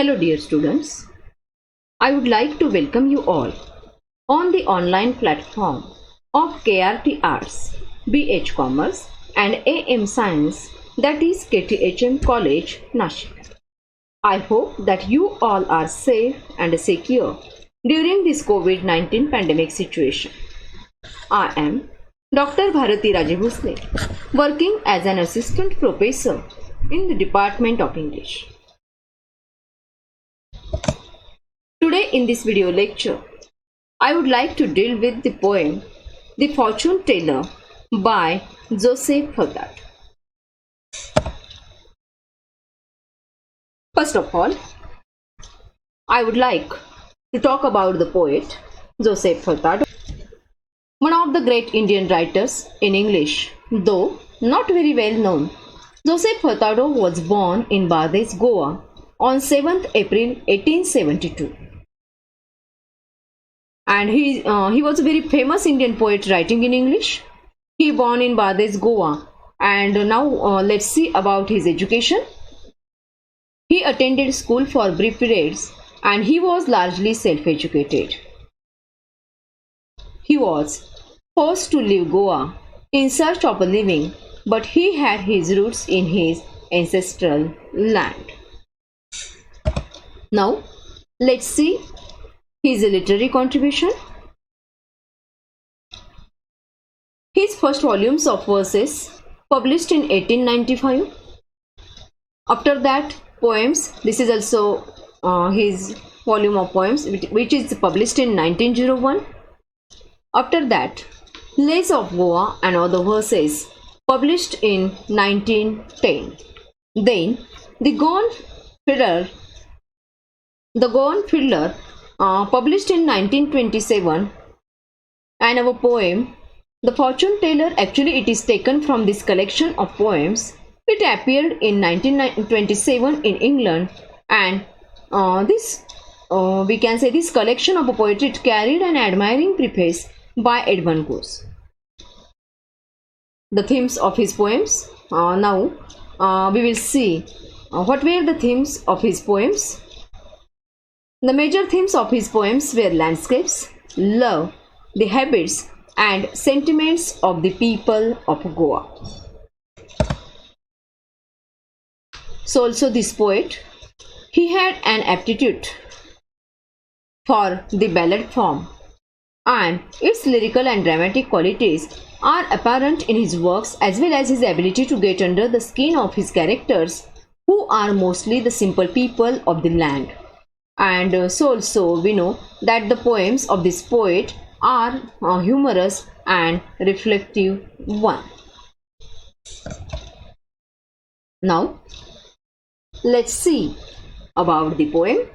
Hello dear students, I would like to welcome you all on the online platform of KRT Arts, BH Commerce and AM Science, that is KTHM College, Nashik. I hope that you all are safe and secure during this COVID-19 pandemic situation. I am Dr. Bharati Rajebhosale, working as an assistant professor in the Department of English. Today in this video lecture, I would like to deal with the poem The Fortune Teller by Joseph Furtado. First of all, I would like to talk about the poet Joseph Furtado, one of the great Indian writers in English, though not very well known. Joseph Furtado was born in Bardez, Goa on 7th April 1872. And he was a very famous Indian poet writing in English. He born in Bardez, Goa. And now let's see about his education. He attended school for brief periods and he was largely self-educated. He was forced to leave Goa in search of a living, but he had his roots in his ancestral land. Now let's see his literary contribution. His first volumes of verses published in 1895. After that, poems. This is also his volume of poems, which is published in 1901. After that, Lays of Goa and Other Verses, published in 1910. Then, The Gone Fiddler, published in 1927, and our poem The Fortune Teller, actually it is taken from this collection of poems. It appeared in 1927 in England, and we can say this collection of poetry carried an admiring preface by Edmund Gosse. The themes of his poems. Now we will see what were the themes of his poems. The major themes of his poems were landscapes, love, the habits and sentiments of the people of Goa. So also this poet, he had an aptitude for the ballad form, and its lyrical and dramatic qualities are apparent in his works, as well as his ability to get under the skin of his characters, who are mostly the simple people of the land. And so also we know that the poems of this poet are humorous and reflective one. Now let's see about the poem.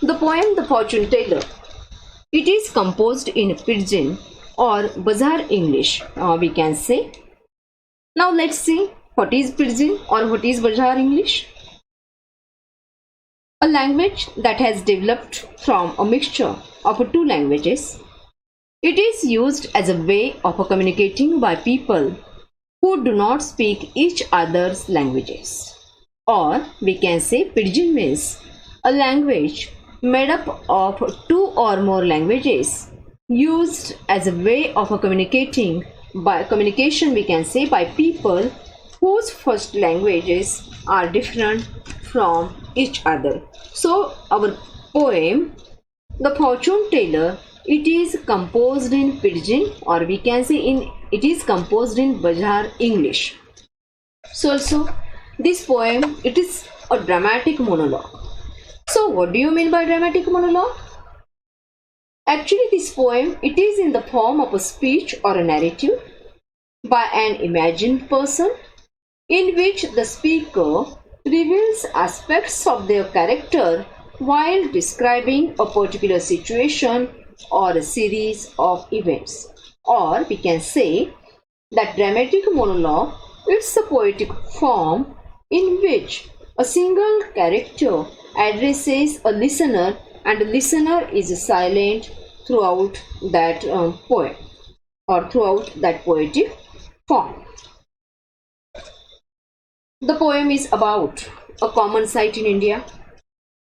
The poem The Fortune Teller. It is composed in Pidgin or Bazaar English, we can say. Now let's see what is Pidgin or what is Bazaar English. A language that has developed from a mixture of two languages. It is used as a way of communicating by people who do not speak each other's languages. Or we can say Pidgin means a language made up of two or more languages used as a way of communication, we can say, by people whose first languages are different from each other. So our poem The Fortune Teller, it is composed in Pidgin, or we can say it is composed in Bazaar English. So also this poem, it is a dramatic monologue. So what do you mean by dramatic monologue? Actually this poem, it is in the form of a speech or a narrative by an imagined person, in which the speaker reveals aspects of their character while describing a particular situation or a series of events. Or we can say that dramatic monologue, it's a poetic form in which a single character addresses a listener and the listener is silent throughout that poem or throughout that poetic form. The poem is about a common sight in India.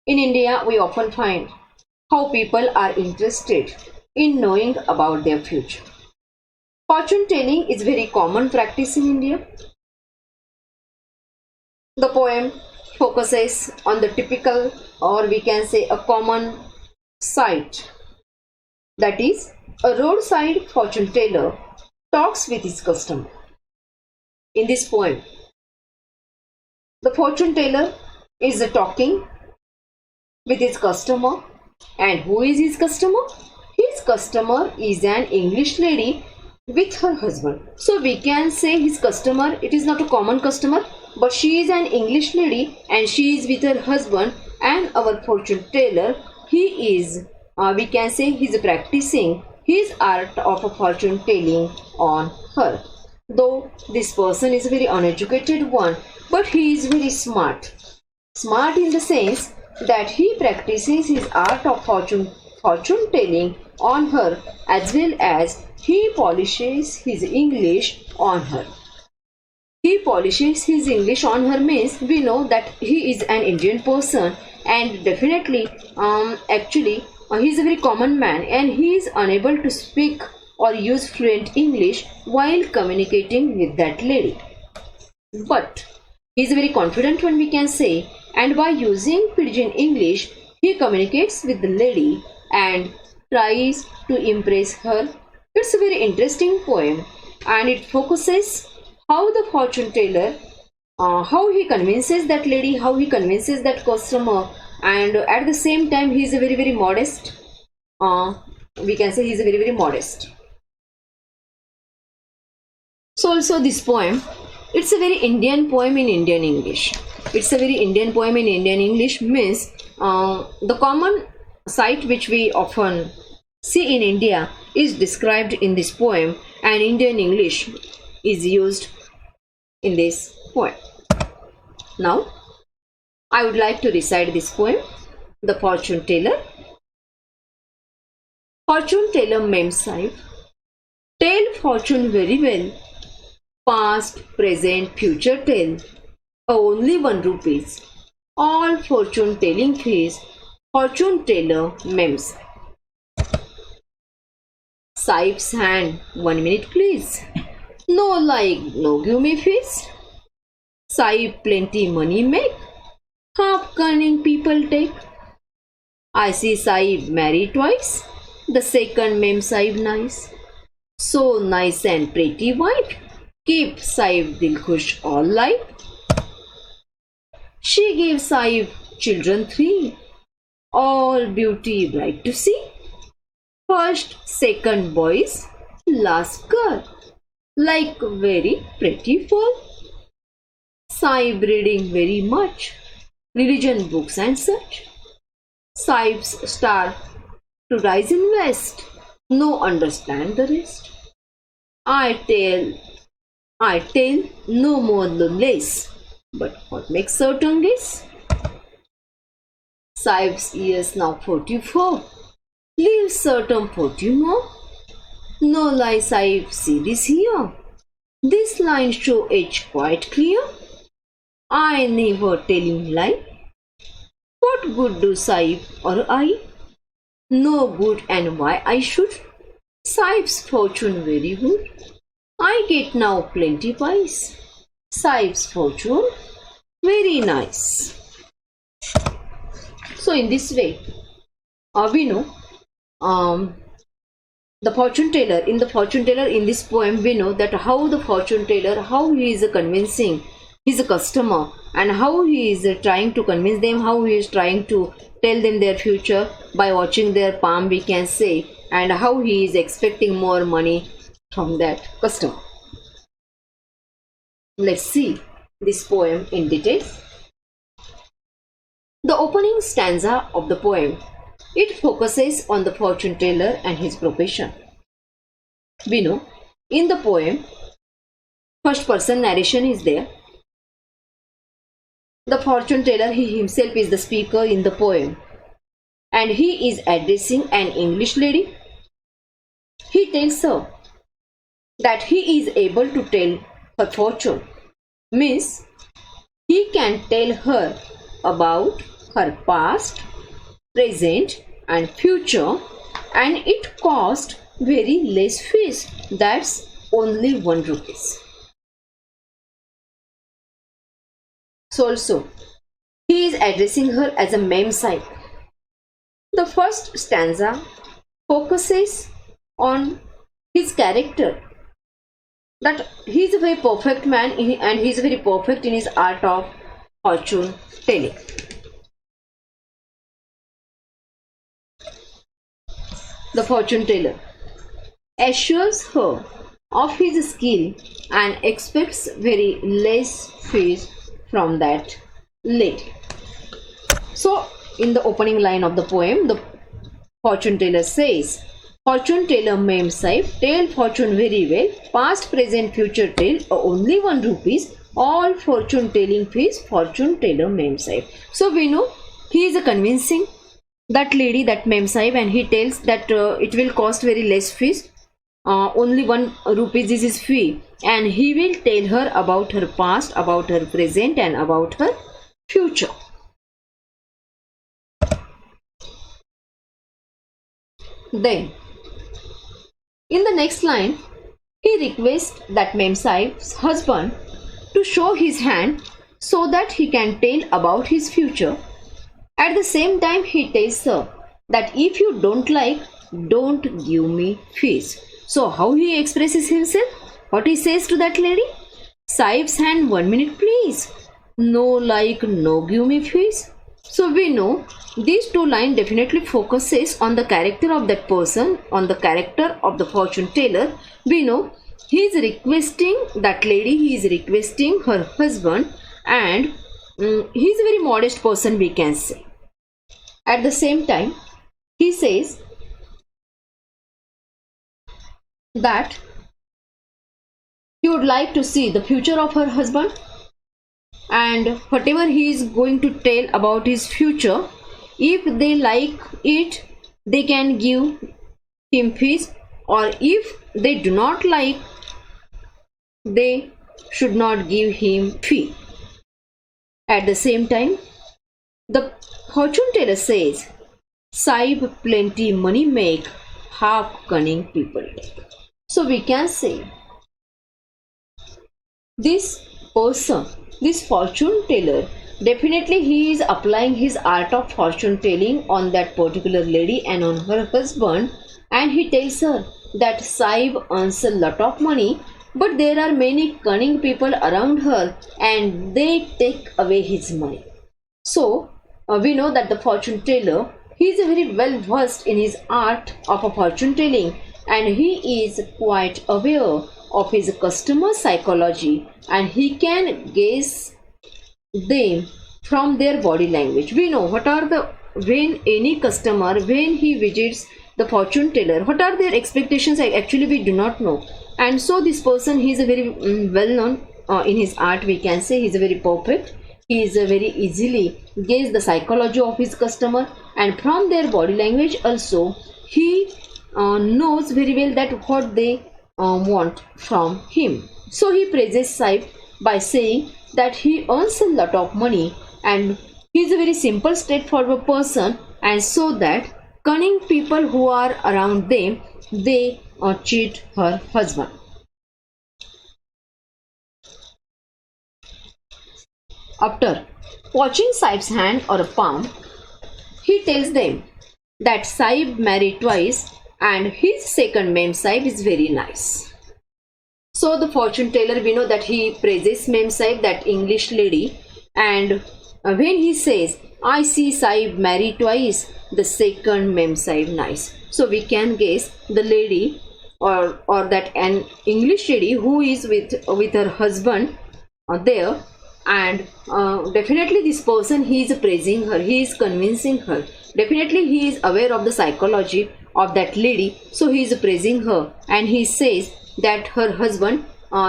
In India, we often find how people are interested in knowing about their future. Fortune telling is very common practice in India. The poem focuses on the typical, or we can say a common sight, that is, a roadside fortune teller talks with his customer. In this poem, the fortune teller is talking with his customer. And who is his customer? His customer is an English lady with her husband. So we can say his customer, it is not a common customer, but she is an English lady and she is with her husband, and our fortune teller, he is, we can say he is practicing his art of a fortune telling on her. Though this person is a very uneducated one, but he is very smart. Smart in the sense that he practices his art of fortune telling on her, as well as he polishes his English on her. He polishes his English on her means we know that he is an Indian person, and definitely actually he is a very common man and he is unable to speak or use fluent English while communicating with that lady. But he is a very confident one, we can say, and by using pidgin English he communicates with the lady and tries to impress her. It's a very interesting poem and it focuses how the fortune teller, how he convinces that lady, how he convinces that customer, and at the same time he is a very modest, we can say he is a very modest. So also this poem, it's a very Indian poem in Indian English. It's a very Indian poem in Indian English means the common sight which we often see in India is described in this poem, and Indian English is used in this poem. Now, I would like to recite this poem, The Fortune Teller. Fortune teller Mem Sahib, tell fortune very well, past, present, future tell, only 1 rupees, all fortune telling fees, fortune teller Mem Sahib. Sahib's hand, 1 minute please. No like, no give me fees. Sahib plenty money make, half cunning people take. I see Sahib marry twice, the second Mem Sahib nice. So nice and pretty wife, keep Sahib dil khush all life. She gave Sahib children 3, all beauty bright to see. First, second boys, last girl, like very pretty fall. Sahib reading very much, religion books and such. Sahib's star to rise in west, no understand the rest. I tell no more no less, but what makes certain guess? Sahib's years now 44, live certain 40 more. No lie Sahib, see this here. This line show age quite clear. I never telling lie. What good do Sahib or I? No good, and why I should? Sahib's fortune very good. I get now plenty pies. Sahib's fortune very nice. So in this way, we know the fortune teller, in this poem we know that how the fortune teller, how he is convincing his customer and how he is trying to convince them, how he is trying to tell them their future by watching their palm, we can say, and how he is expecting more money from that customer. Let's see this poem in detail. The opening stanza of the poem, it focuses on the fortune teller and his profession. We know in the poem, first person narration is there. The fortune teller, he himself is the speaker in the poem, and he is addressing an English lady. He tells her that he is able to tell her fortune, means he can tell her about her past, present and future, and it cost very less fees. That's only 1 rupees. So also he is addressing her as a mem sahib. The first stanza focuses on his character, that he is a very perfect man and he is very perfect in his art of fortune telling. The fortune teller assures her of his skill and expects very less fees from that lady. So in the opening line of the poem, the fortune teller says, fortune teller mem sahib, tell fortune very well, past, present, future tell, only 1 rupees, all fortune telling fees, fortune teller mem sahib. So we know he is convincing that lady, that mem sahib, and he tells that it will cost very less fees, only 1 rupees is his fee, and he will tell her about her past, about her present and about her future. Then in the next line, he requests that mem sahib's husband to show his hand so that he can tell about his future. At the same time, he tells her that if you don't like, don't give me fees. So how he expresses himself? What he says to that lady? Sahib's hand, 1 minute please. No like, no give me fees. So we know these 2 lines definitely focuses on the character of that person, on the character of the fortune teller. We know he is requesting that lady, he is requesting her husband, and he is a very modest person, we can say. At the same time, he says that he would like to see the future of her husband, and whatever he is going to tell about his future, if they like it, they can give him fees, or if they do not like, they should not give him fee. At the same time, the fortune teller says, Sahib plenty money make, half cunning people take. So we can say this person, this fortune teller, definitely he is applying his art of fortune telling on that particular lady and on her husband, and he tells her that Sahib earns a lot of money, but there are many cunning people around her and they take away his money. So we know that the fortune teller, he is very well versed in his art of a fortune telling, and he is quite aware of his customer psychology, and he can guess them from their body language. We know what are the, when any customer, when he visits the fortune teller, what are their expectations, actually we do not know. And so this person, he is a very well known in his art, we can say. He is a very perfect, he is a very easily gauge the psychology of his customer, and from their body language also he knows very well that what they want from him. So he praises Sahib by saying that he earns a lot of money and he is a very simple, straightforward person, and so that cunning people who are around them, they cheat her husband. After watching Sahib's hand or a palm, he tells them that Sahib married twice and his second mem Sahib is very nice. So the fortune teller, we know that he praises mem Sahib, that English lady, and when he says, I see Sahib married twice, the second mem Sahib nice. So we can guess the lady or that an English lady who is with her husband there, and definitely this person, he is praising her, he is convincing her, definitely he is aware of the psychology of that lady, so he is praising her, and he says that her husband,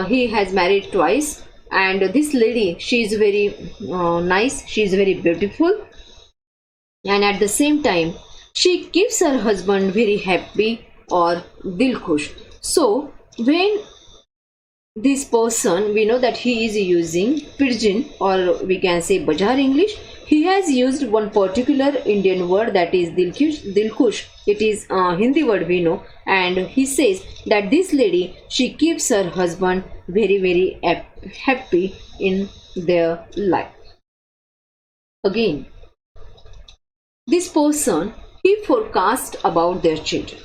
he has married twice, and this lady, she is very nice, she is very beautiful, and at the same time she keeps her husband very happy or dil khush. So when this person, we know that he is using pidgin, or we can say Bajar English. He has used one particular Indian word, that is dilkush. It is a Hindi word, we know, and he says that this lady, she keeps her husband very happy in their life. Again, this person, he forecasts about their children.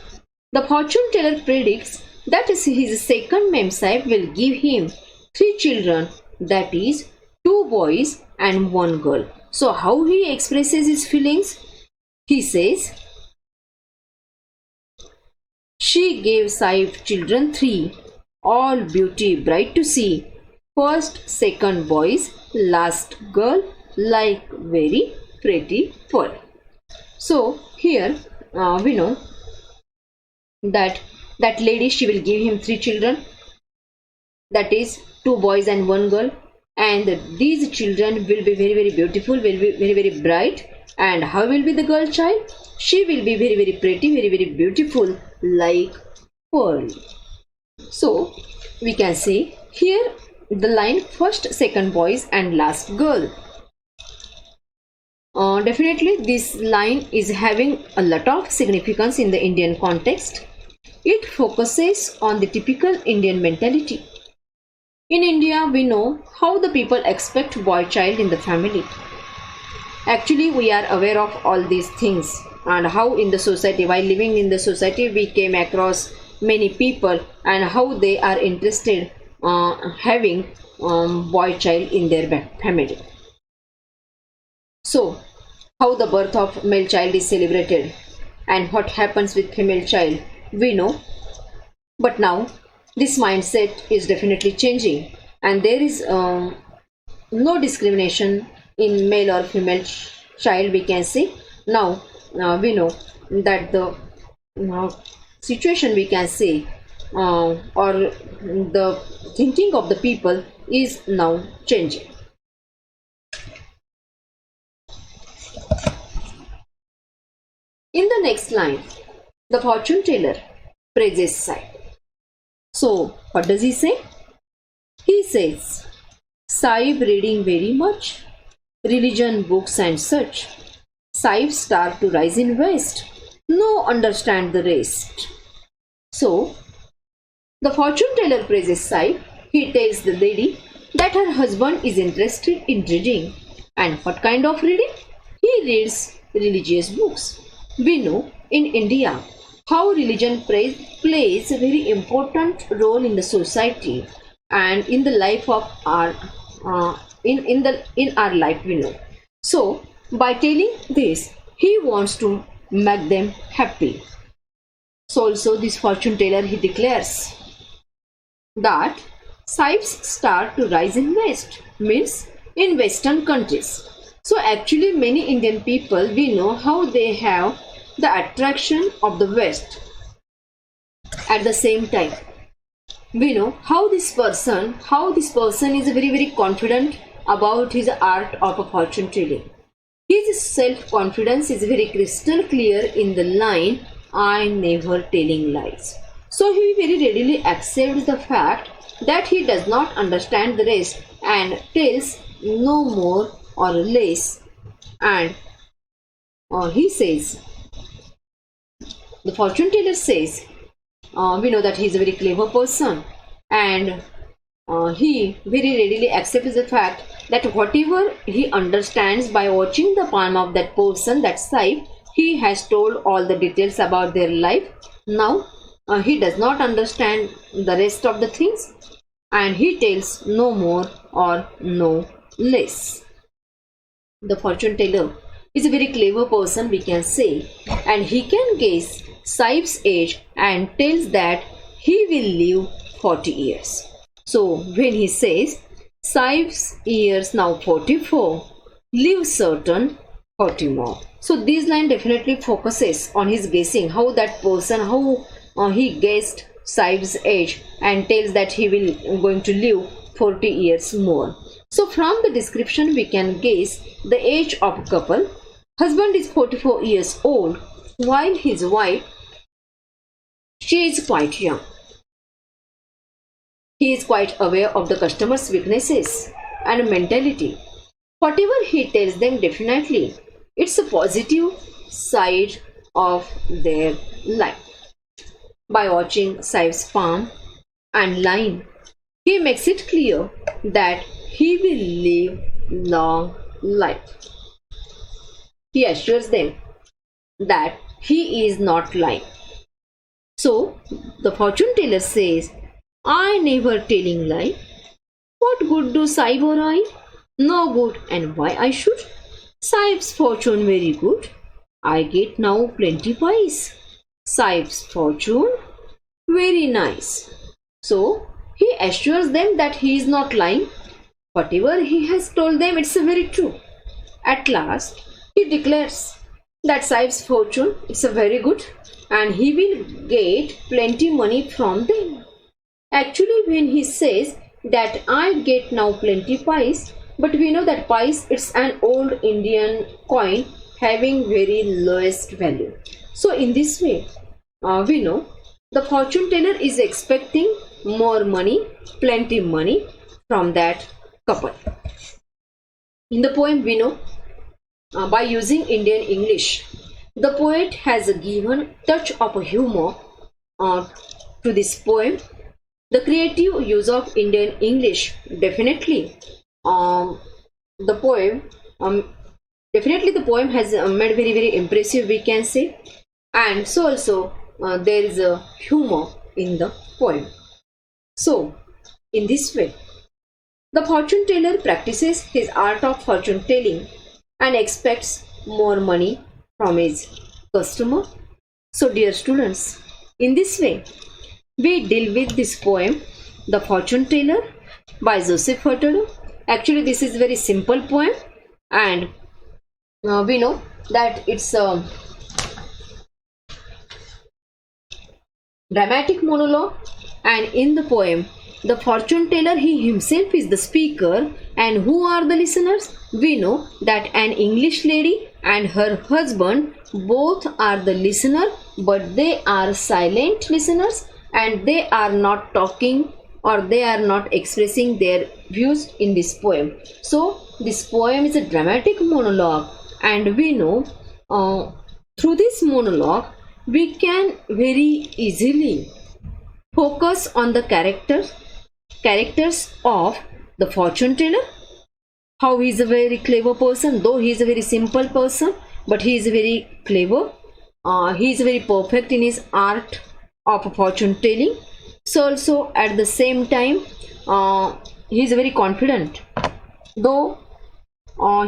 The fortune teller predicts that his second Memsahib will give him 3 children, that is 2 boys and 1 girl. So how he expresses his feelings? He says, she gave Sahib children 3, all beauty bright to see. First, second boys, last girl, like very pretty pearl. So here we know that lady, she will give him 3 children, that is 2 boys and 1 girl, and these children will be very beautiful, will be very bright. And how will be the girl child? She will be very pretty, very beautiful, like pearl. So we can say here the line first, second boys and last girl. Definitely this line is having a lot of significance in the Indian context. It focuses on the typical Indian mentality. In India, we know how the people expect boy child in the family. Actually, we are aware of all these things, and how in the society, while living in the society, we came across many people and how they are interested having boy child in their family. So, how the birth of male child is celebrated and what happens with female child, we know. But now this mindset is definitely changing, and there is no discrimination in male or female child, we can say. Now we know that the situation, we can say, or the thinking of the people is now changing. In the next line, the fortune teller praises Sahib. So, what does he say? He says, Sahib reading very much, religion books and such. Sahib star to rise in west, no understand the rest. So, the fortune teller praises Sahib. He tells the lady that her husband is interested in reading. And what kind of reading? He reads religious books. We know in India how religion plays a very important role in the society and in the life of our in our life, we know. So by telling this, he wants to make them happy. So also this fortune teller, he declares that Sahib's star to rise in west, means in western countries. So actually many Indian people, we know how they have the attraction of the west. At the same time, we know how this person is very confident about his art of a fortune telling. His self-confidence is very crystal clear in the line, I never telling lies. So he very readily accepts the fact that he does not understand the rest and tells no more or less. And he says, the fortune teller says, we know that he is a very clever person, and he very readily accepts the fact that whatever he understands by watching the palm of that person, that Sahib, he has told all the details about their life. Now he does not understand the rest of the things, and he tells no more or no less. The fortune teller is a very clever person, we can say, and he can guess Sahib's age and tells that he will live 40 years. So when he says Sahib's years now 44, live certain 40 more. So this line definitely focuses on his guessing, how that person, how he guessed Sahib's age and tells that he will going to live 40 years more. So from the description we can guess the age of a couple. Husband is 44 years old, while his wife, she is quite young. He is quite aware of the customer's weaknesses and mentality. Whatever he tells them, definitely it's a positive side of their life. By watching Saif's palm and line, he makes it clear that he will live long life. He assures them that he is not lying. So the fortune teller says, I never telling lie. What good do Saib or I? No good, and why I should? Saib's fortune very good. I get now plenty pies. Saib's fortune very nice. So he assures them that he is not lying. Whatever he has told them, it's very true. At last, he declares that Saib's fortune is very good and he will get plenty money from them. Actually, when he says that I get now plenty pies, but we know that pies, it's an old Indian coin having very lowest value. So in this way, we know the fortune teller is expecting more money, plenty money from that couple. In the poem, we know by using Indian English, the poet has given touch of humor to this poem. The creative use of Indian English definitely the poem has made very impressive, we can say, and so also there is a humor in the poem. So in this way, the fortune teller practices his art of fortune telling and expects more money from his customer. So dear students, in this way we deal with this poem, The Fortune Teller by Joseph Furtado. Actually, this is very simple poem, and we know that it's a dramatic monologue, and in the poem, the fortune teller, he himself is the speaker, and who are the listeners? We know that an English lady and her husband both are the listener, but they are silent listeners, and they are not talking or they are not expressing their views in this poem. So this poem is a dramatic monologue, and we know through this monologue we can very easily focus on the characters of the fortune teller, how he is a very clever person, though he is a very simple person, but he is very clever. He is very perfect in his art of fortune telling. So also at the same time he is very confident, though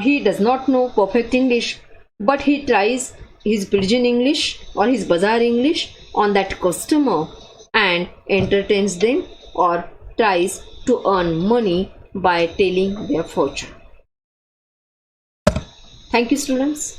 he does not know perfect English, but he tries his pidgin English or his bazaar English on that customer and entertains them or tries to earn money by telling their fortune. Thank you, students.